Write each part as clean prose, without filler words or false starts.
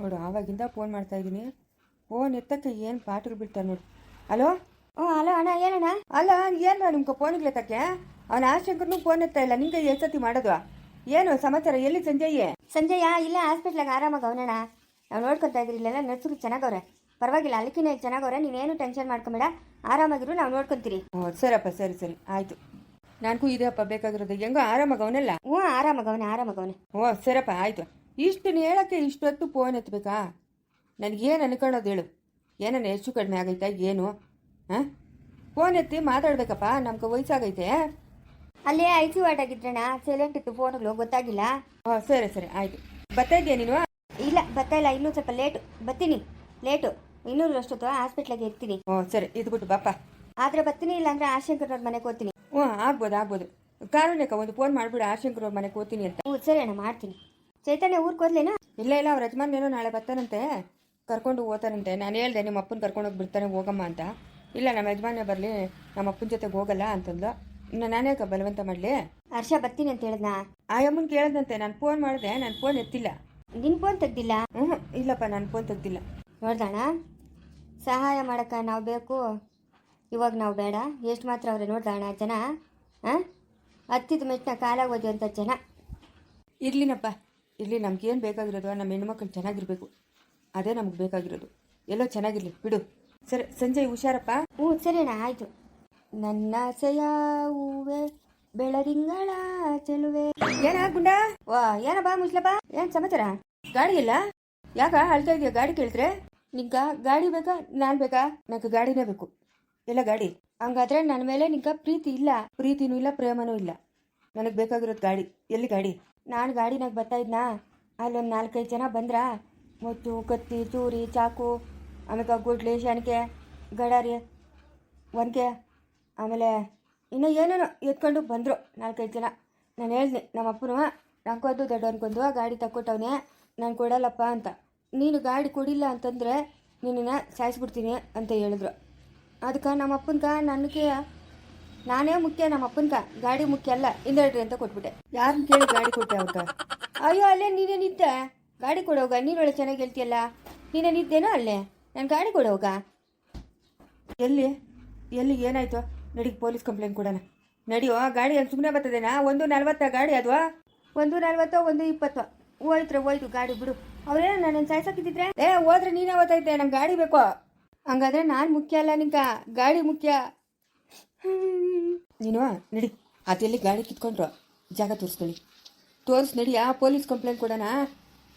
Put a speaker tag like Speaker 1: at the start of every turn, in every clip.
Speaker 1: ನೋಡು ಆವಾಗಿಂದ ಫೋನ್ ಮಾಡ್ತಾ ಇದ್ದೀನಿ. ಫೋನ್ ಎತ್ತಕ್ಕೆ ಏನು ಪಾಠಗಳು ಬಿಡ್ತಾರೆ ನೋಡು. ಹಲೋ.
Speaker 2: ಹಲೋ ಅಣ್ಣ ಏನಣ್ಣ?
Speaker 1: ಅಲ್ಲ ಏನು ನಿಮ್ಗೆ ಫೋನಿಗೆ ಎತ್ತಕ್ಕೆ ಅವನ ಆಶಂಕರ್ನು ಫೋನ್ ಎತ್ತಾ ಇಲ್ಲ. ನಿಂಗೆ ಎಷ್ಟು ಸತಿ ಮಾಡೋದು? ಏನು ಸಮಾಚಾರ? ಎಲ್ಲಿ ಸಂಜಯ್?
Speaker 2: ಸಂಜಯ ಇಲ್ಲ ಹಾಸ್ಪಿಟ್ಲಾಗ ಆರಾಮಾಗ ಅವನಣ್ಣ. ನಾವು ನೋಡ್ಕೊತಾ ಇದ್ರಿ ಇಲ್ಲೆಲ್ಲ ನರ್ಸರು ಚೆನ್ನಾಗವ್ರೆ, ಪರವಾಗಿಲ್ಲ. ಅಲ್ಲಿಕಿನ ಚೆನ್ನಾಗವ್ರೆ, ನೀನೇನು ಟೆನ್ಷನ್ ಮಾಡ್ಕೊಂಬೇಡ, ಆರಾಮಾಗಿರು, ನಾವು ನೋಡ್ಕೊತೀರಿ.
Speaker 1: ಸರಪ್ಪ, ಸರಿ ಸರಿ ಆಯಿತು. ನನಗೂ ಇದೆಯಪ್ಪ ಬೇಕಾಗಿರೋದು. ಹೆಂಗೋ ಆರಾಮಾಗವನಲ್ಲ?
Speaker 2: ಹ್ಞೂ ಆರಾಮಾಗವನೆ.
Speaker 1: ಸರಪ್ಪ ಆಯಿತು. ಇಷ್ಟು ಹೇಳೋಕ್ಕೆ ಇಷ್ಟೊತ್ತು ಫೋನ್ ಎತ್ತಬೇಕಾ? ನನಗೇನು ಅನ್ಕೊಳ್ಳೋದು ಹೇಳು? ಏನನ್ನ ಹೆಚ್ಚು ಕಡಿಮೆ ಆಗೈತಾ ಏನು? ಹಾಂ, ಫೋನ್ ಎತ್ತಿ ಮಾತಾಡ್ಬೇಕಪ್ಪ, ನಮ್ಗೆ ವಯಸ್ಸಾಗೈತೆ.
Speaker 2: ಅಲ್ಲೇ ICU ವಾರ್ಡ್ ಆಗಿದ್ರಣ್ಣ, ಸೈಲೆಂಟ್ ಇತ್ತು ಫೋನ್ಗಳು, ಗೊತ್ತಾಗಿಲ್ಲ.
Speaker 1: ಸರಿ ಸರಿ ಆಯಿತು. ಬರ್ತಾ ಇದೆಯಾ ನೀನು?
Speaker 2: ಇಲ್ಲ ಬರ್ತಾ ಇಲ್ಲ, ಇನ್ನೂ ಸ್ವಲ್ಪ ಬರ್ತೀನಿ ಲೇಟು. ಇನ್ನೂರು ಅಷ್ಟೊತ್ತು ಹಾಸ್ಪಿಟ್ಲಾಗೆ ಇರ್ತೀನಿ.
Speaker 1: ಸರಿ ಇದ್ಬಿಟ್ಟು ಬಾಪ.
Speaker 2: ಆದರೆ ಬರ್ತೀನಿ, ಇಲ್ಲ ಅಂದರೆ ಆಶಂಕರ್ ಅವ್ರ ಮನೆಗೆ ಹೋಗ್ತೀನಿ.
Speaker 1: ಆಗ್ಬೋದು. ಕಾರಣಕ್ಕ ಒಂದು ಫೋನ್ ಮಾಡಿಬಿಡು, ಆಶಂಕರ್ ಅವ್ರ ಮನೆಗೆ ಹೋಗ್ತೀನಿ ಅಂತ.
Speaker 2: ಸರಿ ಅಣ್ಣ, ಮಾಡ್ತೀನಿ. ಚೈತನ್ಯ ಊರಿಗೆ ಹೋದ್ಲೇನಾ?
Speaker 1: ಇಲ್ಲ ಅವ್ರ ಯಜಮಾನೇನೋ ನಾಳೆ ಬರ್ತಾನಂತೆ, ಕರ್ಕೊಂಡು ಹೋಗ್ತಾನಂತೆ. ನಾನು ಹೇಳ್ದೆ ನಿಮ್ಮ ಅಪ್ಪನ ಕರ್ಕೊಂಡೋಗಿ ಬಿಡ್ತಾನೆ ಹೋಗಮ್ಮ ಅಂತ. ಇಲ್ಲ ನಮ್ಮ ಯಜಮಾನೇ ಬರಲಿ, ನಮ್ಮ ಅಪ್ಪನ ಜೊತೆಗೆ ಹೋಗಲ್ಲ ಅಂತಂದ್ಲು. ನಾನೇ ಬಲವಂತ ಮಾಡಲಿ?
Speaker 2: ಹರ್ಷ ಬರ್ತೀನಿ ಅಂತ ಹೇಳಿದ್ನಾ?
Speaker 1: ಆ ಅಮ್ಮನ ಕೇಳಿದಂತೆ. ನಾನು ಫೋನ್ ಮಾಡಿದೆ, ನಾನು ಫೋನ್ ಎತ್ತಿಲ್ಲ.
Speaker 2: ನಿನ್ನ ಫೋನ್ ತೆಗ್ದಿಲ್ಲ?
Speaker 1: ಇಲ್ಲಪ್ಪ, ನಾನು ಫೋನ್ ತೆಗ್ದಿಲ್ಲ.
Speaker 2: ನೋಡ್ದಣ್ಣ, ಸಹಾಯ ಮಾಡೋಕ್ಕೆ ನಾವು ಬೇಕು, ಇವಾಗ ನಾವು ಬೇಡ. ಎಷ್ಟು ಮಾತ್ರ ಅವ್ರೆ ನೋಡ್ದಣ್ಣ ಜನ. ಹತ್ತಿದ ಮೆಟ್ಟಿನ ಕಾಲಾಗಿ ಓದಿವಂಥ ಜನ.
Speaker 1: ಇರ್ಲಿನಪ್ಪ ಇರಲಿ. ನಮ್ಗೇನು ಬೇಕಾಗಿರೋದು ನಮ್ಮ ಹೆಣ್ಮಕ್ಳು ಚೆನ್ನಾಗಿರ್ಬೇಕು, ಅದೇ ನಮ್ಗೆ ಬೇಕಾಗಿರೋದು. ಎಲ್ಲೋ ಚೆನ್ನಾಗಿರ್ಲಿ ಬಿಡು. ಸರಿ ಸಂಜಯ್ ಹುಷಾರಪ್ಪ.
Speaker 2: ಸರಿ ಅಣ್ಣ ಆಯಿತು. ನನ್ನ ಆಸೆಯ ಹೂವೆ ಬೆಳದಿಂಗಳ ಚೆಲುವೆ.
Speaker 1: ಏನ ಗುಂಡ?
Speaker 2: ಏನಪ್ಪ ಮುಸ್ಲಪ್ಪ, ಏನು ಸಮಾಚಾರ?
Speaker 1: ಗಾಡಿ ಇಲ್ಲ? ಯಾಕ ಅಳ್ತಾ ಇದೆಯಾ? ಗಾಡಿ ಕೇಳಿದ್ರೆ ನಿಂಗ ಗಾಡಿ ಬೇಕಾ ನಾನು ಬೇಕಾ? ನಂಗೆ ಗಾಡಿನೇ ಬೇಕು. ಎಲ್ಲ ಗಾಡಿ.
Speaker 2: ಹಂಗಾದ್ರೆ ನನ್ನ ಮೇಲೆ ನಿಂಗ ಪ್ರೀತಿ ಇಲ್ಲ?
Speaker 1: ಪ್ರೀತಿನೂ ಇಲ್ಲ, ಪ್ರೇಮನೂ ಇಲ್ಲ. ನನಗೆ ಬೇಕಾಗಿರೋದು ಗಾಡಿ. ಎಲ್ಲಿ ಗಾಡಿ?
Speaker 2: ನಾನು ಗಾಡಿನಾಗ ಬರ್ತಾ ಇದ್ನಾ, ಅಲ್ಲೊಂದು 4-5 ಜನ ಬಂದ್ರ. ಮುತ್ತು, ಕತ್ತಿ, ಚೂರಿ, ಚಾಕು, ಆಮೇಲೆ ಗುಡ್ಲಿ, ಶನಿಕೆ, ಗಡಾರಿ, ಒನಕೆ, ಆಮೇಲೆ ಇನ್ನೂ ಏನೇನೋ ಎತ್ಕೊಂಡು ಬಂದರು 4-5 ಜನ. ನಾನು ಹೇಳಿದೆ ನಮ್ಮ ಅಪ್ಪನು, ನಂಗೊಂದು ದೊಡ್ಡವನ್ಗೊಂದು ಗಾಡಿ ತಕ್ಕೊಟ್ಟವನೇ, ನಾನು ಕೊಡಲ್ಲಪ್ಪ ಅಂತ. ನೀನು ಗಾಡಿ ಕೊಡಿಲ್ಲ ಅಂತಂದರೆ ನಿನ್ನನ್ನು ಸಾಯಿಸ್ಬಿಡ್ತೀನಿ ಅಂತ ಹೇಳಿದ್ರು. ಅದಕ್ಕೆ ನಮ್ಮ ಅಪ್ಪನ್ಗೆ ನನಗೆ ನಾನೇ ಮುಖ್ಯ, ನಮ್ಮ ಅಪ್ಪನ್ಗೆ ಗಾಡಿ ಮುಖ್ಯ ಅಲ್ಲ, ಹಿಂದೇಳ್ರಿ ಅಂತ ಕೊಟ್ಬಿಟ್ಟೆ.
Speaker 1: ಯಾರನ್ನ ಕೇಳಿ ಗಾಡಿ ಕೊಟ್ಟೆ ಅವ್ಕ?
Speaker 2: ಅಯ್ಯೋ ಅಲ್ಲೇ ನೀನೇ ನಿದ್ದೆ, ಗಾಡಿ ಕೊಡೋಗ. ನೀನೊಳ್ಳೆ ಚೆನ್ನಾಗಿ ಹೇಳ್ತೀಯಲ್ಲ, ನೀನೇ ನಿದ್ದೇನೋ ಅಲ್ಲೇ, ನಾನು ಗಾಡಿ ಕೊಡೋಗ.
Speaker 1: ಎಲ್ಲಿ ಏನಾಯ್ತು? ನಡಿ ಪೊಲೀಸ್ ಕಂಪ್ಲೇಂಟ್ ಕೊಡೋಣ. ನಡಿಯೋ. ಗಾಡಿ ಏನು ಸುಮ್ಮನೆ ಬರ್ತದೇನಾ? 1:40 ಗಾಡಿ ಅದು?
Speaker 2: 1:40 1:20 ಹೋಯ್ತು ಗಾಡಿ ಬಿಡು. ಅವರೇನೋ ನನ್ನ ಸಾಯ್ಸಕ್ಕಿದ್ರೆ
Speaker 1: ಹೋದ್ರೆ ನೀನೇ ಓದ್ತೈತೆ, ನಂಗೆ ಗಾಡಿ ಬೇಕು.
Speaker 2: ಹಂಗಾದ್ರೆ ನಾನು ಮುಖ್ಯ ಅಲ್ಲ, ನಿಂಗೆ ಗಾಡಿ ಮುಖ್ಯ.
Speaker 1: ನೀನು ನಡಿ. ಅದೆಲ್ಲಿ ಗಾಡಿ ಕಿತ್ಕೊಂಡ್ರು ಜಾಗ ತೋರಿಸ್ ನಡಿಯಾ, ಪೊಲೀಸ್ ಕಂಪ್ಲೇಂಟ್ ಕೊಡೋಣ.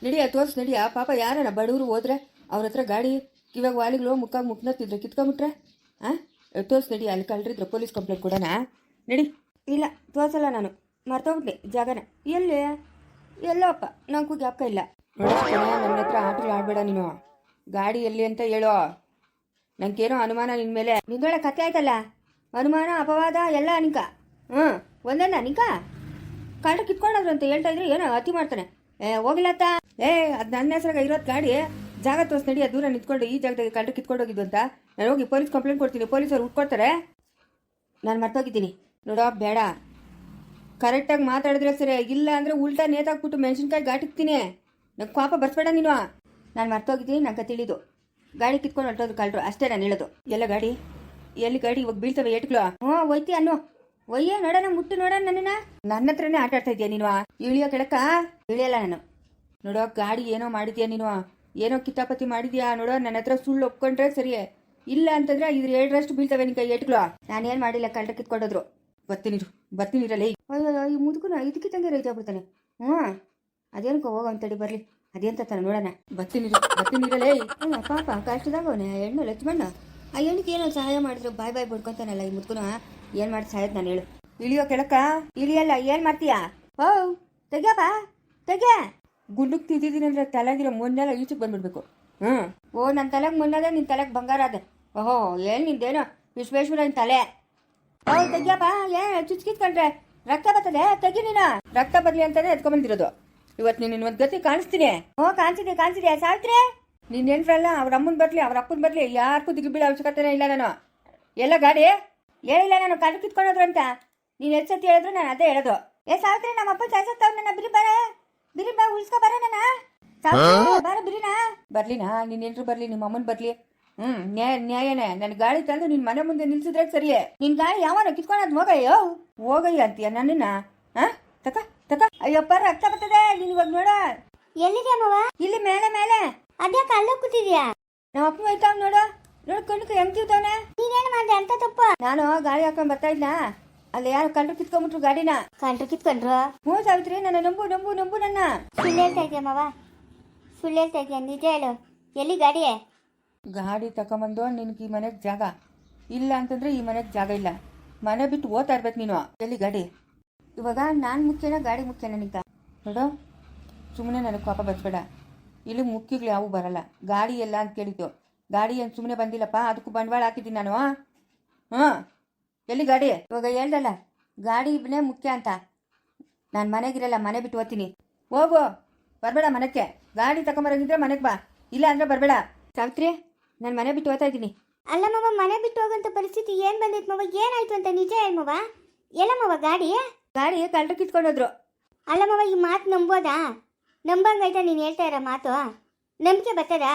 Speaker 1: ನಡಿಯಾ, ತೋರಿಸ್ ನಡಿಯಾ. ಪಾಪ ಯಾರಣ್ಣ ಬಡವರು ಹೋದ್ರೆ ಅವ್ರ ಹತ್ರ ಗಾಡಿ ಇವಾಗ ವಾಲಿಗಳು ಮುಕ್ನತ್ತಿದ್ರು, ಕಿತ್ಕೊಂಬಿಟ್ರೆ ತೋರಿಸ್ ನಡಿ. ಅಲ್ಲಿ ಕಳ್ರಿದ್ರು, ಪೊಲೀಸ್ ಕಂಪ್ಲೇಂಟ್ ಕೊಡೋಣ. ನಡಿ.
Speaker 2: ಇಲ್ಲ ತೋರಿಸಲ್ಲ, ನಾನು ಮರ್ತೋಗ್ಬಿಟ್ಟೆ ಜಾಗನ. ಎಲ್ಲೋಪ್ಪ, ನಂಗೂ ಜ್ಞಾಪಕ ಇಲ್ಲ.
Speaker 1: ನನ್ನ ಹತ್ರ ಆಟಗಳು ಆಡಬೇಡ ನೀನು. ಗಾಡಿ ಎಲ್ಲಿ ಅಂತ ಹೇಳೋ. ನಂಗೇನೋ ಅನುಮಾನ ನಿನ್ನ ಮೇಲೆ.
Speaker 2: ನಿಂದೊಳೆ ಕತೆ ಆಯ್ತಲ್ಲ, ಅನುಮಾನ ಅಪವಾದ ಎಲ್ಲ ನಿಂಕ. ಒಂದೇನ ನಿಂಕ ಕಳ್ರು ಕಿತ್ಕೊಂಡವ್ರು ಅಂತ ಹೇಳ್ತಾ ಇದ್ರೆ ಏನೋ ಅತಿ ಮಾಡ್ತಾನೆ. ಹೋಗಿಲ್ಲತ್ತ.
Speaker 1: ಅದು ನನ್ನ ಹೆಸ್ರಾಗ ಇರೋದು ಗಾಡಿ. ಜಾಗ ತೋರಿಸ್ ನಡಿ. ದೂರ ನಿಂತ್ಕೊಂಡು ಈ ಜಾಗದಾಗ ಕಳ್ರು ಕಿತ್ಕೊಂಡೋಗಿದ್ದು ಅಂತ ನಾನು ಹೋಗಿ ಪೊಲೀಸ್ ಕಂಪ್ಲೇಂಟ್ ಕೊಡ್ತೀನಿ. ಪೊಲೀಸರು ಉಟ್ಕೊಡ್ತಾರೆ.
Speaker 2: ನಾನು ಮರ್ತೋಗಿದ್ದೀನಿ.
Speaker 1: ನೋಡೋ ಬೇಡ, ಕರೆಕ್ಟಾಗಿ ಮಾತಾಡಿದ್ರೆ ಸರಿ. ಇಲ್ಲ ಅಂದರೆ ಉಲ್ಟಾ ನೇತಾಕ್ಬಿಟ್ಟು ಮೆಣಸಿನ್ಕಾಯಿ ಘಾಟಿಕ್ತೀನಿ. ನಂಗೆ ಪಾಪ ಬರ್ಸ್ಬೇಡ ನೀನು.
Speaker 2: ನಾನು ಮರ್ತೋಗಿದ್ದೀನಿ, ನಂಗೆ ತಿಳಿದು. ಗಾಡಿ ಕಿತ್ಕೊಂಡು ಹೊರಟೋದು ಕಳ್ರು, ಅಷ್ಟೇ ನಾನು ಹೇಳೋದು.
Speaker 1: ಎಲ್ಲ ಗಾಡಿ ಎಲ್ಲಿ? ಗಾಡಿ ಇವಾಗ ಬೀಳ್ತವೆ ಏಟ್ಗಳು.
Speaker 2: ಒಯ್ತಿ ಅನ್ನೋ. ಒಯ್ಯ ನೋಡೋಣ, ಮುಟ್ಟು ನೋಡೋಣ.
Speaker 1: ನನ್ನ ಹತ್ರನೇ ಆಟ ಆಡ್ತಾ ಇದೆಯಾ ನೀನು? ಇಳಿಯೋ ಕೆಳಕ
Speaker 2: ಇಳಿಯಲ್ಲ ನಾನು.
Speaker 1: ನೋಡೋ ಗಾಡಿ ಏನೋ ಮಾಡಿದ್ಯಾ ನೀನು, ಏನೋ ಕಿತಾಪತಿ ಮಾಡಿದ್ಯಾ. ನೋಡೋ ನನ್ನ ಹತ್ರ ಸುಳ್ಳು ಒಪ್ಕೊಂಡ್ರೆ ಸರಿ, ಇಲ್ಲ ಅಂತಂದ್ರೆ ಇದ್ರ 2ರಷ್ಟು ಬೀಳ್ತವೆ ನಿಂಗೆ ಏಟ್ಗಳು.
Speaker 2: ನಾನೇನು ಮಾಡಿಲ್ಲ, ಕಳ್ರು ಕಿತ್ಕೊಂಡೋದ್ರು.
Speaker 1: ಬರ್ತೀನಿರಲ್ಲ.
Speaker 2: ಅಯ್ಯೋ ಈ ಮುದುಕನ ಇದಕ್ಕಿದ್ದಂಗೆ ರೈತ ಆಗ್ಬಿಡ್ತಾನೆ. ಅದೇನಕ್ಕೆ ಹೋಗೋಂತಡಿ ಬರಲಿ, ಅದೇಂತ ನೋಡೋಣ.
Speaker 1: ಬರ್ತೀನಿರಲೇ.
Speaker 2: ಪಾಪ ಕಷ್ಟದಾಗ ಅವನೇ ಹೆಣ್ಣು ಲಕ್ಷ್ಮಣ್ಣ. ಆ ಹೆಣ್ಣಿಗೆ ಏನೋ ಸಹಾಯ ಮಾಡಿದ್ರು ಬಾಯ್ ಬಿಡ್ಕೊಂತಾನಲ್ಲ ಈ ಮುದ್ಕುನ. ಏನು ಮಾಡಿ ಸಾಯದ್ ನಾನು ಹೇಳು.
Speaker 1: ಇಳಿಯೋ ಕೆಳಕ
Speaker 2: ಇಳಿಯಲ್ಲ. ಏನು ಮಾಡ್ತೀಯಾ? ತೆಗ್ಯಪ್ಪ ತೆಗ್ಯ.
Speaker 1: ಗುಂಡುಕ್ ತಿದ್ದಿದ್ದೀನಿ ಅಂದ್ರೆ ತಲೆಗಿರೋ ಮೊನ್ನೆಲ್ಲ ಈಚೆಗೆ ಬಂದ್ಬಿಡ್ಬೇಕು.
Speaker 2: ನನ್ನ ತಲೆಗೆ ಮೊನ್ನದೆ, ನಿನ್ನ ತಲೆಗೆ ಬಂಗಾರ ಅದೆ. ಓಹೋ ಏನು ನಿಂದೇನೋ ವಿಶ್ವೇಶ್ವರ ನಿನ್ನ ತಲೆ. ತೆಗ್ಯಪ್ಪ. ಏನು ಚುಚ್ಕಿತ್ಕೊಂಡ್ರೆ ರಕ್ತ ಬರ್ತದೆ, ತೆಗಿ ನೀನು.
Speaker 1: ರಕ್ತ ಬರಲಿ ಅಂತಾನೆ ಎತ್ಕೊಂಡ್ಬಂದಿರೋದು. ಇವತ್ತು ನೀನು ಒಂದು ಗತಿ ಕಾಣಿಸ್ತೀನಿ.
Speaker 2: ಕಾಣಿಸಿದೆ ಸಾವಿತ್ರಿ.
Speaker 1: ನಿನ್ನ ನೆನ್ರಲ್ಲ, ಅವ್ರ ಅಮ್ಮನ ಬರಲಿ ಅವ್ರ ಅಪ್ಪನ ಬರಲಿ, ಯಾರಿಗೂ ದಿಗ್ಬೀಳ ಅವಶ್ಯಕತೆನೇ ಇಲ್ಲ. ನಾನು ಎಲ್ಲ ಗಾಡಿ
Speaker 2: ಹೇಳಿಲ್ಲ, ನಾನು ಕಳ್ರು ಕಿತ್ಕೊಂಡೋದ್ರು ಅಂತ. ನೀನು ಎಷ್ಟು ಸತಿ ಹೇಳಿದ್ರು ನಾನು ಅದೇ ಹೇಳೋದು. ಸಾವಿತ್ರಿ, ನಮ್ಮ ಅಪ್ಪ ಸಾಯ್ಸತ್ತವ್ ನನ್ನ. ಬಿರಿ ಬಾ ಉಳಿಸ್ಕೊ ಬರ ನನ್ನ. ಬಾರ ಬಿರಿನಾ.
Speaker 1: ಬರ್ಲಿನಾ ನಿನ್ನ ಎಲ್ರು ಬರ್ಲಿ ನಿಮ್ಮ ಅಮ್ಮನ ಬರ್ಲಿ ನ್ಯಾಯನೇ ನನ್ನ ಗಾಡಿ ತಂದು ನಿನ್ನ ಮನೆ ಮುಂದೆ ನಿಲ್ಸಿದ್ರೆ ಸರಿಯೇ. ನಿನ್ನ ಗಾಡಿ ಯಾವನ ಕಿತ್ಕೊಂಡದ್ ಹೋಗಯ್ಯ ಅಂತೀಯ ನನ್ನನ್ನ ತಕ ತಕ ಅಯ್ಯಪ್ಪ ರಕ್ತ ಬರ್ತದೆ ನೀನ್ ಇವಾಗ ನೋಡ.
Speaker 2: ಎಲ್ಲಿದೆ ಮಾವ?
Speaker 1: ಇಲ್ಲಿ ಮೇಲೆ ಮೇಲೆ.
Speaker 2: ಅದ್ಯಾಕೆ ಅಲ್ಲೇ ಕೂತಿದ್ಯಾ?
Speaker 1: ನಮ್ಮ ಅಪ್ಪ ಹೋಯ್ತಾವ್ ನೋಡು ಕಣ್ಕ ಹೆಂಗ್ ತಿಳ್ತಾವನೆ.
Speaker 2: ನೀನೇನು ಮಾಡ್ದೆ ಅಂತ ತಪ್ಪ?
Speaker 1: ನಾನು ಗಾಡಿ ಹಾಕೊಂಡ್ ಬರ್ತಾ ಇದ್ನಾ, ಅಲ್ಲಿ ಯಾರು ಕಂಡ್ರು ಕಿತ್ಕೊಂಡ್ಬಿಟ್ರು ಗಾಡಿನ.
Speaker 2: ಕಂಡ್ರು ಕಿತ್ಕೊಂಡ್ರು?
Speaker 1: ಹ್ಞೂ ಸಾವಿತ್ರಿ, ನನ್ನ ನಂಬು ನಂಬು ನಂಬು ನನ್ನ.
Speaker 2: ಸುಳ್ಳು ಹೇಳ್ತಾ ಇದೆಯಾ ಮಾವ? ಸುಳ್ಳು ಹೇಳ್ತಾ ಇದೆಯಾ? ನಿಜ ಹೇಳು, ಎಲ್ಲಿ ಗಾಡಿ?
Speaker 1: ಗಾಡಿ ತಗೊಂಬಂದು ನಿನ್ಗೆ ಈ ಮನೆಗೆ ಜಾಗ ಇಲ್ಲ ಅಂತಂದ್ರೆ ಈ ಮನೆಗೆ ಜಾಗ ಇಲ್ಲ, ಮನೆ ಬಿಟ್ಟು ಓದ್ತಾ ಇರ್ಬೇಕು ನೀನು. ಎಲ್ಲಿ ಗಾಡಿ? ಇವಾಗ ನಾನು ಮುಖ್ಯನಾ ಗಾಡಿ ಮುಖ್ಯನಾ ನಿಂಕ? ನೋಡು ಸುಮ್ಮನೆ ನನಗೆ ಕೋಪ ಬಚ್ಚಬೇಡ. ಇಲ್ಲಿ ಮುಖ್ಯಗಳು ಯಾವೂ ಬರಲ್ಲ. ಗಾಡಿ ಎಲ್ಲ ಅಂತ ಕೇಳಿದ್ದು, ಗಾಡಿ ಏನು ಸುಮ್ಮನೆ ಬಂದಿಲ್ಲಪ್ಪ, ಅದಕ್ಕೂ ಬಂಡವಾಳ ಹಾಕಿದ್ದೀನಿ ನಾನು. ಎಲ್ಲಿ ಗಾಡಿ? ಇವಾಗ ಹೇಳ್ದಲ್ಲ ಗಾಡಿ ಇವನೇ ಮುಖ್ಯ ಅಂತ. ನಾನು ಮನೆಗಿರಲ್ಲ, ಮನೆ ಬಿಟ್ಟು ಓದ್ತೀನಿ. ಹೋಗು, ಬರಬೇಡ ಮನೆಗೆ. ಗಾಡಿ ತಗೊಂಬರಂಗಿದ್ರೆ ಮನೆಗೆ ಬಾ, ಇಲ್ಲ ಅಂದ್ರೆ ಬರಬೇಡ. ಸಾವಿತ್ರಿ, ನಾನು ಮನೆ ಬಿಟ್ಟು ಓದ್ತಾ ಇದ್ದೀನಿ.
Speaker 2: ಅಲ್ಲ ಮಾವ, ಮನೆ ಬಿಟ್ಟು ಹೋಗೋಂಥ ಪರಿಸ್ಥಿತಿ ಏನು ಬಂದಿತ್ತು ಮಾವ? ಏನಾಯ್ತು ಅಂತ ನಿಜ ಹೇಳು ಮಾವ. ಎಲ್ಲ ಮಾವ ಗಾಡಿ
Speaker 1: ಕಳ್ಳರು ಕಿತ್ಕೊಂಡೋದ್ರು.
Speaker 2: ಅಲ್ಲ ಮಾವ, ಈ ಮಾತು ನಂಬೋದಾ? ನಂಬಂಗಾಯ್ತಾ ನೀನು ಹೇಳ್ತಾ ಇರೋ ಮಾತು? ನಂಬಿಕೆ ಬರ್ತದಾ?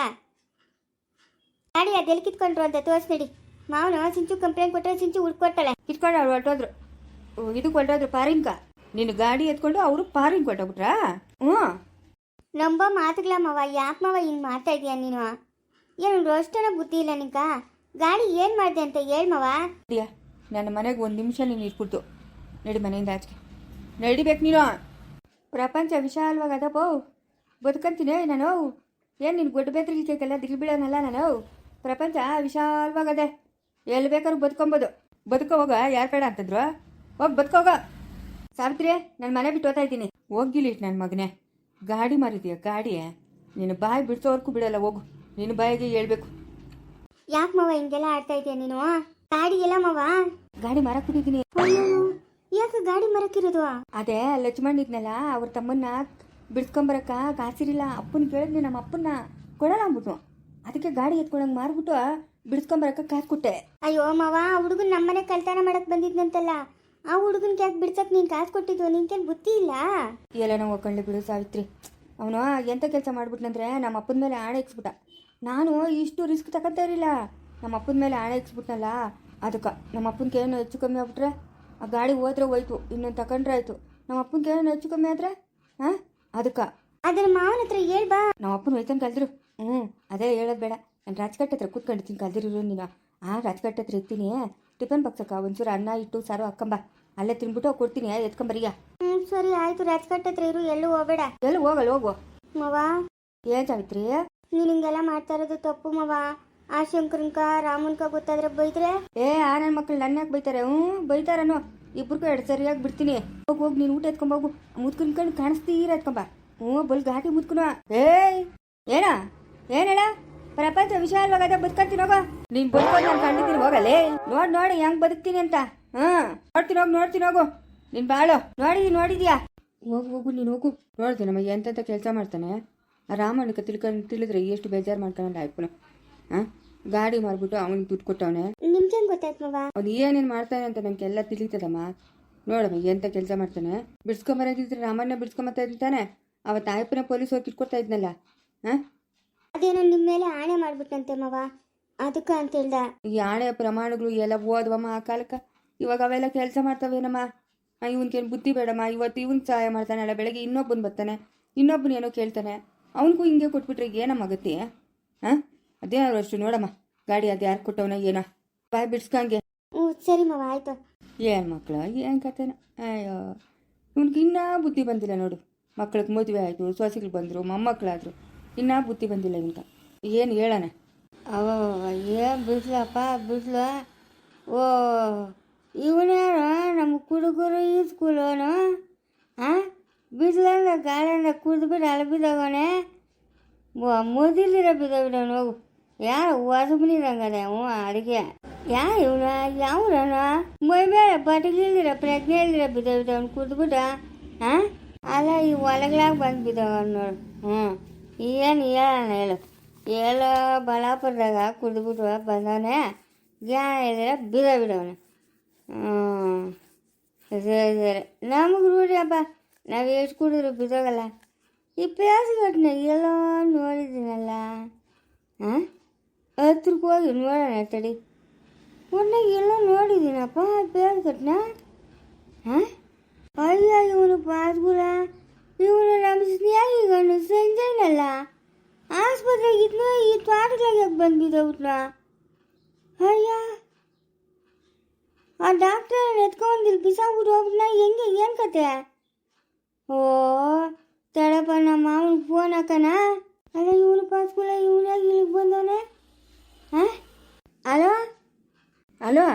Speaker 2: ಗಾಡಿ ಅದೆಲ್ಲಿ ಕಿತ್ಕೊಂಡ್ರು ಅಂತ ತೋರಿಸ್ ನಡಿ. ಮಾವನು ಸಿಂಚು ಕಂಪ್ಲೇಂಟ್ ಕೊಟ್ಟರೆ ಸಿಂಚು ಹುಡ್ಕೊಡ್ತಾಳೆ.
Speaker 1: ಕಿತ್ಕೊಂಡು ಅವ್ರು ಹೊರಟೋದ್ರು, ಇದಕ್ಕೆ ಹೊರಟೋದ್ರು ಪಾರಿಂಗ. ನಿನ್ನ ಗಾಡಿ ಎತ್ಕೊಂಡು ಅವರು ಪಾರಿಂಗ್ ಕೊಟ್ಟೋಗ್ಬಿಟ್ರಾ?
Speaker 2: ನಂಬೋ ಮಾತುಗಳ ಮಾವ. ಯಾಕೆ ಮಾವ ಹಿಂಗೆ ಮಾಡ್ತಾ ಇದೀಯ ನೀನು? ಏನು ಅಷ್ಟನ ಬುದ್ಧಿ ಇಲ್ಲ ನಿಂಕ? ಗಾಡಿ ಏನು ಮಾಡಿದೆ ಅಂತ ಹೇಳು ಮಾವ.
Speaker 1: ನನ್ನ ಮನೆಗೆ ಒಂದು ನಿಮಿಷ ನೀನು ಇಟ್ಬಿಡ್ತು. ನಡಿ ಮನೆಯಿಂದ ಆಚೆಗೆ ನಡಿಬೇಕು ನೀನು. ಪ್ರಪಂಚ ವಿಶಾಲವಾಗಿ ಅದಪ್ಪೋ, ಬದುಕಂತೀನಿ ನಾನು. ಏನು ನಿನ್ನ ಗೊಡ್ಡ ಬೇತ್ರಿಗೆಲ್ಲ ದಿಲ್ ಬೀಳೋನಲ್ಲ ನಾನು. ಪ್ರಪಂಚ ವಿಶಾಲವಾಗದೆ, ಎಲ್ಲಿ ಬೇಕಾದ್ರೂ ಬದುಕೊಬೋದು. ಬದುಕೋ ಹೋಗ, ಯಾರು ಬೇಡ ಅಂತಂದ್ರು? ಹೋಗಿ ಬದುಕೋಗ. ಸಾವಿತ್ರಿ, ನಾನು ಮನೆ ಬಿಟ್ಟು ಓದ್ತಾ ಇದ್ದೀನಿ. ಹೋಗಿಲಿ ನನ್ನ ಮಗನೇ, ಗಾಡಿ ಮಾರಿದೀಯ ಗಾಡಿ, ನೀನು ಬಾಯಿ ಬಿಡ್ಸೋವರೆಗೂ ಬಿಡಲ್ಲ. ಹೋಗು, ನಿನ್ನ ಬಾಯಿಗೆ ಹೇಳ್ಬೇಕು.
Speaker 2: ಯಾಕೆ ಮಾವ ಹಿಂಗೆಲ್ಲ ಆಡ್ತಾ ಇದೀಯ ನೀನು? ಗಾಡಿ ಎಲ್ಲ ಮಾವ?
Speaker 1: ಗಾಡಿ ಮಾರಕ್ ಬಿಟ್ಟಿದ್ದೀನಿ.
Speaker 2: ಯಾಕೆ ಗಾಡಿ ಮರಕ್ಕಿರೋದು?
Speaker 1: ಅದೇ ಲಕ್ಷ್ಮಣ್ ಇದ್ನಲ್ಲ, ಅವ್ರ ತಮ್ಮನ್ನ ಬಿಡ್ಸ್ಕೊಂಬರಕ್ಕ ಕಾಸಿರಿಲ್ಲ. ಅಪ್ಪನ ಕೇಳಿದ್ನಿ, ನಮ್ಮ ಅಪ್ಪನ್ನ ಕೊಡಲ್ಲ ಅಂದ್ಬಿಟ್ಟು, ಅದಕ್ಕೆ ಗಾಡಿ ಎತ್ಕೊಳಂಗೆ ಮಾರ್ಬಿಟ್ಟು ಬಿಡ್ಸ್ಕೊಂಬರಕ್ಕ ಕಾಸು ಕೊಟ್ಟೆ.
Speaker 2: ಅಯ್ಯೋ ಮಾವ, ಆ ಹುಡುಗನ್ ನಮ್ಮನೆ ಕಳ್ತನ ಮಾಡಕ್ ಬಂದಿದ್ನಂತಲ್ಲ, ಆ ಹುಡುಗನ್ಗೆ ಯಾಕೆ ಬಿಡ್ಸಕ್ ನೀನು ಕಾಸು ಕೊಟ್ಟಿದ್ವು? ನಿನ್ಗೇನು ಬುದ್ಧಿ ಇಲ್ಲ?
Speaker 1: ಎಲ್ಲ ನಾವು ಒಕ್ಕಂಡ್ಲಿ ಬಿಡು ಸಾವಿತ್ರಿ. ಅವನು ಎಂಥ ಕೆಲಸ ಮಾಡ್ಬಿಟ್ನಂದ್ರೆ ನಮ್ಮ ಅಪ್ಪನ ಮೇಲೆ ಆಣೆ ಇಕ್ಸ್ಬಿಟ್ಟ. ನಾನು ಇಷ್ಟು ರಿಸ್ಕ್ ತಗೊಂತ ಇರಲಿಲ್ಲ, ನಮ್ಮ ಅಪ್ಪನ ಮೇಲೆ ಆಣೆ ಇಕ್ಸ್ಬಿಟ್ನಲ್ಲ, ಅದಕ್ಕೆ ನಮ್ಮ ಅಪ್ಪನಿಗೆ ಏನು ಹೆಚ್ಚು ಕಮ್ಮಿ ಆಗ್ಬಿಟ್ರೆ ಆ ಗಾಡಿ ಹೋದ್ರೆ ಹೋಯ್ತು, ಇನ್ನೊಂದು ತಗೊಂಡ್ರೆ ಆಯಿತು. ನಮ್ಮ ಅಪ್ಪನಿಗೆ ಏನು ಹೆಚ್ಚು ಕಮ್ಮಿ ಆದರೆ ಅದಕ್ಕೆ
Speaker 2: ಅದನ್ನ ಮಾವನ ಹತ್ರ ಹೇಳ್ಬಾ.
Speaker 1: ನಮ್ಮ ಅಪ್ಪನ ಹೋಯ್ತಾನೆ ಕಲ್ದ್ರು. ಅದೇ ಹೇಳೋದು ಬೇಡ, ನಾನು ರಾಜ್ಕಟ್ಟ ಹತ್ರ ಕೂತ್ಕೊಂಡಿರ್ತೀನಿ, ಕಲ್ದಿರೋ ನೀನು. ರಾಜ್ಕಟ್ಟ ಹತ್ರ ಇರ್ತೀನಿ, ಟಿಫನ್ ಬಾಕ್ಸಕ್ಕ ಒಂಚೂರು ಅನ್ನ ಇಟ್ಟು ಸಾರು ಹಾಕ್ಕಂಬ, ಅಲ್ಲೇ ತಿನ್ಬಿಟ್ಟು ಕೊಡ್ತೀನಿ, ಎತ್ಕೊಂಬರಿಯ.
Speaker 2: ಸರಿ ಆಯ್ತು, ರಾಜ್ಕಟ್ಟ ಹತ್ರ ಇರು, ಎಲ್ಲೂ ಹೋಗಬೇಡ.
Speaker 1: ಎಲ್ಲೂ ಹೋಗಲ್ಲ, ಹೋಗು.
Speaker 2: ಮವ,
Speaker 1: ಏನು ಸಾವಿತ್ರಿ
Speaker 2: ನೀನು ಹಿಂಗೆಲ್ಲ ಮಾಡ್ತಾ ಇರೋದು ತಪ್ಪು ಮವ. ಆ ಶಂಕರನ್ಕ ರಾಮನ್ಕ ಗೊತ್ತಾದ್ರೆ ಬೈದ್ರೆ?
Speaker 1: ನನ್ನ ಮಕ್ಕಳು ನನ್ನ ಯಾಕೆ ಬೈತಾರೆ? ಬೈತಾರನು, ಇಬ್ರಿಗೂ ಎರಡು ಸರಿಯಾಗಿ ಬಿಡ್ತೀನಿ. ಹೋಗಿ ಹೋಗಿ ನೀನು ಊಟ ಎತ್ಕೊಂಬೋಗು, ಮುದ್ಕೊಂಡ್ಕೊಂಡು ಕಾಣಿಸ್ತೀರ ಎತ್ಕೊಂಬ. ಬಲ್ ಘಾಟಿ ಮುದ್ಕುನ. ಏನ ಏನೇಳ? ಪ್ರಪಂಚ ವಿಶಾಲವಾಗದ, ಬದುಕಂತೀನಿ ಹೋಗ. ನೀನ್ ಬದುಕೋದು ನಾನು ಕಂಡಿದ್ದೀನಿ, ಹೋಗಲ್ಲೇ. ನೋಡಿ ಹೆಂಗ್ ಬದುಕ್ತೀನಿ ಅಂತ. ನೋಡ್ತೀನಿ ಹೋಗು. ನೀನ್ ಬಾಳು ನೋಡಿದ್ಯಾ? ಹೋಗು ನೀನು ಹೋಗು. ನೋಡ್ದೆ ನಮ್ಮ ಎಂತೆಂಥ ಕೆಲಸ ಮಾಡ್ತಾನೆ. ಆ ರಾಮಣ್ಣಕ್ಕೆ ತಿಳಿದ್ರೆ ಎಷ್ಟು ಬೇಜಾರು ಮಾಡ್ಕೊಂಡ ಆಯ್ಪನು. ಗಾಡಿ ಮಾರ್ಬಿಟ್ಟು ಅವನಿಗೆ ದುಡ್ಡು ಕೊಟ್ಟವನೆ.
Speaker 2: ನಿಮ್ಗೆ ಗೊತ್ತಾಯ್ತು ಮವ?
Speaker 1: ಅವ್ನು ಏನೇನು ಮಾಡ್ತಾನೆ ಅಂತ ನಮ್ಗೆಲ್ಲ ತಿಳಿತದಮ್ಮ. ನೋಡಮ್ಮ ಎಂಥ ಕೆಲಸ ಮಾಡ್ತಾನೆ. ಬಿಡ್ಸ್ಕೊಂಬರಂಗಿದ್ರೆ ರಾಮಣ್ಣ ಬಿಡ್ಸ್ಕೊಂಬತ್ತಾ ಇದ್ದಾನೆ. ಅವತ್ತು ಆಯ್ಪನ ಪೊಲೀಸವ್ರು ಕಿಟ್ಕೊಡ್ತಾ ಇದ್ನಲ್ಲ.
Speaker 2: ಅದೇನೋ ನಿಮ್ಮ ಮೇಲೆ ಆಣೆ ಮಾಡ್ಬಿಟ್ಟಂತೆ ಮವ, ಅದಕ್ಕೆ ಅಂತ ಹೇಳ್ದ.
Speaker 1: ಈ ಆಣೆ ಪ್ರಮಾಣಗಳು ಎಲ್ಲ ಓದ್ವಮ್ಮ ಆ ಕಾಲಕ್ಕೆ. ಇವಾಗ ಅವೆಲ್ಲ ಕೆಲಸ ಮಾಡ್ತಾವೇನಮ್ಮ. ಇವನ್ಗೇನು ಬುದ್ಧಿ ಬೇಡಮ್ಮ. ಇವತ್ತು ಇವನ್ ಸಹಾಯ ಮಾಡ್ತಾನಲ್ಲ, ಬೆಳಗ್ಗೆ ಇನ್ನೊಬ್ಬನ ಬರ್ತಾನೆ, ಇನ್ನೊಬ್ಬನ ಏನೋ ಕೇಳ್ತಾನೆ. ಅವನಿಗೂ ಹಿಂಗೆ ಕೊಟ್ಬಿಟ್ರೆ ಏನಮ್ಮ ಆಗತ್ತೆ? ಅದೇನಾದ್ರು ಅಷ್ಟು ನೋಡಮ್ಮ, ಗಾಡಿ ಅದು ಯಾರು ಕೊಟ್ಟವನ ಏನೋ, ಬಾಯ್ ಬಿಡ್ಸ್ಕಂಗೆ.
Speaker 2: ಸರಿ ಮವ, ಆಯ್ತು.
Speaker 1: ಏನು ಮಕ್ಕಳು, ಏನು ಕತೆನ. ಅಯ್ಯೋ, ಇವ್ನಿಗೆ ಇನ್ನೂ ಬುದ್ಧಿ ಬಂದಿಲ್ಲ ನೋಡು. ಮಕ್ಳಿಗೆ ಮದುವೆ ಆಯಿತು, ಸೊಸೆಗಳು ಬಂದರು, ಮೊಮ್ಮಕ್ಕಳಾದರು, ಇನ್ನೂ ಬುದ್ಧಿ ಬಂದಿಲ್ಲ ಇವನ್ಕ. ಏನು ಹೇಳೋಣ?
Speaker 2: ಏನು ಬಿಸಿಲಪ್ಪ ಬಿಸಿಲು. ಓ, ಇವನೇನು ನಮ್ಮ ಹುಡುಗರು ಈ ಸ್ಕೂಲೋನು? ಬಿಸಿಲಂದ ಗಾಳಿಯಿಂದ ಕುಡಿದ್ಬಿಟ್ಟು ಅಲ್ಲಿ ಬಿದ್ದವನೆ. ಮೊದಲಿರೋ ಬಿದ್ದವನು ಹೋಗು. ಯಾರು ಹೊಸಬನಿದಂಗದೆ ಅಡಿಗೆ? ಇವನ ಯಾವ್ರನ ಮೈ ಮೇಲೆ ಬಟಗಿಲ್ದಿರ ಪ್ರಜ್ಞೆ ಇಲ್ದಿರ ಬಿದ್ದವನು ಕುಡಿದ್ಬಿಟ್ಟ. ಅಲ್ಲ ಈ ಒಳಗ್ಲಾಗ ಬಂದು ಬಿದ್ದವನು ನೋಡು. ಏನು ಹೇಳೋಣ ಹೇಳೋ ಬಳ್ಳಾಪುರದಾಗ ಕುಡಿದ್ಬಿಟ್ಟು ಬಂದವನೆ, ಜ್ಞಾನ ಇಲ್ದಿರ ಬಿದ್ದವನೆ. ಸರಿ ನಮಗೆ ರೂಢಿ ಹಬ್ಬ, ನಾವು ಎಷ್ಟು ಕುಡಿದ್ರು ಬಿದ್ದೋಗಲ್ಲ. ಈ ಪ್ಯಾಸ್ ಘಟನೆ ಎಲ್ಲೋ ನೋಡಿದ್ದೀನಲ್ಲ. ಹತ್ರಕ್ಕೆ ಹೋಗಿ ನೋಡೋಣ ತಡಿ. ಒಟ್ನಾಗ ಎಲ್ಲ ನೋಡಿದ್ದೀನಪ್ಪ ಬೇರೆ ಕಟ್ನ. ಹಾಂ ಅಯ್ಯ ಇವನು ಪಾಸ್ಗುಲ, ಇವನು ನಮ್ಮ ಸ್ನೇಹಿಗಣ್ಣು ಸಂಜಯ್ನಲ್ಲ. ಆಸ್ಪತ್ರೆಗಿದ್ನು ಈ ತೋಟಗಳಿಗೆ ಬಂದ್ಬಿದ್ದವ್ನ. ಅಯ್ಯ ಆ ಡಾಕ್ಟರ್ ಎತ್ಕೊಂಡಿಲ್ಲಿ ಬಿಸಾಕ್ಬಿಟ್ಟು ಹೋಗ್ಬಿಟ್ನ. ಹೆಂಗೆ ಏನು ಕತೆ? ಓ ತಡಪ್ಪ, ನಮ್ಮ ಮಾವನಿಗೆ ಫೋನ್ ಹಾಕಣ. ಅಲ್ಲ ಇವನು ಪಾಸ್ಗುಲ ಇವನಾಗಿ ಇಲ್ಲಿಗೆ ಬಂದವನೆ. ಹಾಂ ಹಲೋ
Speaker 1: ಅಲೋ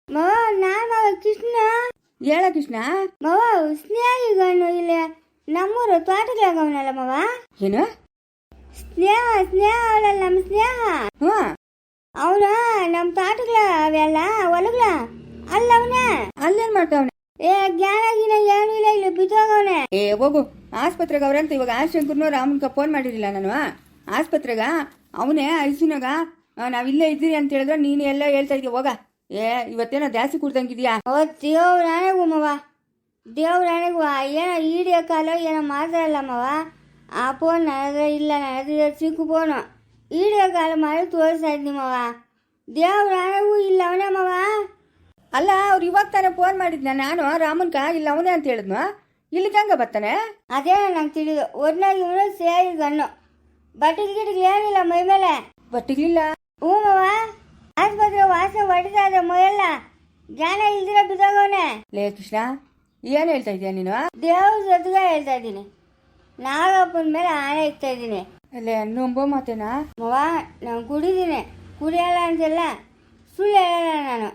Speaker 2: ಮವ, ನಾನು ಕೃಷ್ಣ.
Speaker 1: ಹೇಳ ಕೃಷ್ಣ.
Speaker 2: ಮವ ಸ್ನೇಹಿಗಣ್ಣು ಇಲ್ಲಿ ನಮ್ಮೂರು ತೋಟಗಳಾಗವನಲ್ಲ ಮವ.
Speaker 1: ಏನು?
Speaker 2: ಸ್ನೇಹ ಸ್ನೇಹ ಅವಳಲ್ಲ ನಮ್ಮ ಸ್ನೇಹ.
Speaker 1: ಹ್ಞೂ
Speaker 2: ಅವನ ನಮ್ಮ ತೋಟಗಳ ಅವೆಲ್ಲ ಹೊಲಗಳ ಅಲ್ಲ ಅವನ.
Speaker 1: ಅಲ್ಲೇನು ಮಾಡ್ತಾವನೆ?
Speaker 2: ಏ ಜ್ಞಾನ ಗಿನ ಏನೂ ಇಲ್ಲ, ಇಲ್ಲಿ ಬಿದ್ದೋಗವನೆ.
Speaker 1: ಏ ಹೋಗು ಆಸ್ಪತ್ರೆಗೆ ಅವ್ರಂತ ಇವಾಗ ಶಂಕರ್ನವ್ರು ರಾಮನ್ಕ ಫೋನ್ ಮಾಡಿರಲಿಲ್ಲ ನಾನು ಆಸ್ಪತ್ರೆಗ. ಅವನೇ ಐಸಿನಾಗ ನಾವಿಲ್ಲೇ ಇದ್ದೀರಿ ಅಂತ ಹೇಳಿದ್ರೆ ನೀನು ಎಲ್ಲ ಹೇಳ್ತಾ ಇದೀಯ. ಹೋಗ. ಏ ಇವತ್ತೇನೋ ಜಾಸ್ತಿ ಕುಡ್ದಂಗಿದ್ಯಾ?
Speaker 2: ಓ ದೇವ್ರಾಣೆಗೂ ಮವ, ದೇವ್ರಾಣೆಗೂ ಏನೋ ಈಡಿಯೋ ಕಾಲು ಏನೋ ಮಾತಾಡಲ್ಲ ಮವ. ಆ ಫೋನ್ ನನಗೆ ಇಲ್ಲ, ನನಗೆ ಚಿಕ್ಕ ಫೋನು. ಈಡಿಯೋ ಕಾಲು ಮಾಡಿ ತೋರಿಸ್ತಾ ಇದ್ನಿ ಮವ. ದೇವ್ರಾಣೆಗೂ ಇಲ್ಲ ಅವನೇ ಮವ.
Speaker 1: ಅಲ್ಲ ಅವ್ರು ಇವಾಗ ತಾನೇ ಫೋನ್ ಮಾಡಿದ್ನ ನಾನು ರಾಮನ್ಕ. ಇಲ್ಲ ಅವನೇ ಅಂತ ಹೇಳಿದ್ನು. ಇಲ್ಲಿಗೆ ಹಂಗ ಬರ್ತಾನೆ?
Speaker 2: ಅದೇ ನಂಗೆ ತಿಳಿದು. ಒಟ್ನಾಗ ಇವನು ಸೇರಿ ಗಣ್ಣು. ಬಟ್ಟೆಗೆ ಗಿಟ್ಟಿಗೆ ಏನಿಲ್ಲ ಮೈ ಮೇಲೆ.
Speaker 1: ಬಟ್ಟಿಗ್ಲಿಲ್ಲ?
Speaker 2: ಹ್ಞೂ ಮವ. ಆಸ್ಪತ್ರೆ ವಾಸನೆ ಹೊಡಿತಾ ಇದೆ ಮೈಯೆಲ್ಲ. ಜ್ಞಾನ ಇಲ್ದಿರ ಬಿದ್ದೋಗವನೆ.
Speaker 1: ಲೇ ಕೃಷ್ಣ, ಏನು ಹೇಳ್ತಾ ಇದೀಯ ನೀನು?
Speaker 2: ದೇವ್ರ ಜೊತೆಗ ಹೇಳ್ತಾ ಇದ್ದೀನಿ. ನಾಗಪ್ಪನ ಮೇಲೆ ಆಣೆ ಇಕ್ತಾ ಇದ್ದೀನಿ.
Speaker 1: ಅಲ್ಲೇ ನಂಬೋ ಮಾತೇನಾ?
Speaker 2: ಮವ ನಾನು ಕುಡಿದ್ದೀನಿ, ಕುಡಿಯಲ್ಲ ಅಂತೆಲ್ಲ ಸುಳ್ಳು ಹೇಳಲ್ಲ ನಾನು.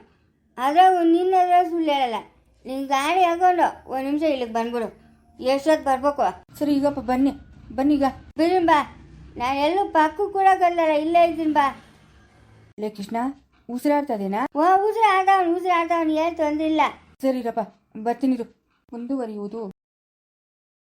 Speaker 2: ಅದ್ರಾಗ ನಿನ್ನೆಲ್ಲ ಸುಳ್ಳು ಹೇಳಲ್ಲ. ನಿನ್ನ ಗಾಡಿ ಹಾಕೊಂಡು ಒಂದು ನಿಮಿಷ ಇಲ್ಲಿಗೆ ಬಂದ್ಬಿಡು. ಎಷ್ಟೊತ್ತು ಬರ್ಬೇಕು?
Speaker 1: ಸರಿ ಈಗಪ್ಪ ಬನ್ನಿ ಬನ್ನಿ ಈಗ.
Speaker 2: ಬಿಡಿ ಬಾ, ನಾನು ಎಲ್ಲೂ ಪಕ್ಕ ಕೂಡ ಕಲ್ಲಲ್ಲ, ಇಲ್ಲೇ ಇದ್ದೀನಿ ಬಾ.
Speaker 1: ಲೇ ಕೃಷ್ಣ, ಉಸಿರಾಡ್ತದೇನಾ?
Speaker 2: ಉಸಿರು ಆಡ್ತಾವನು ಏನು ತೊಂದರೆ ಇಲ್ಲ.
Speaker 1: ಸರಿರಪ್ಪ ಬರ್ತೀನಿರು. ಮುಂದುವರಿಯುವುದು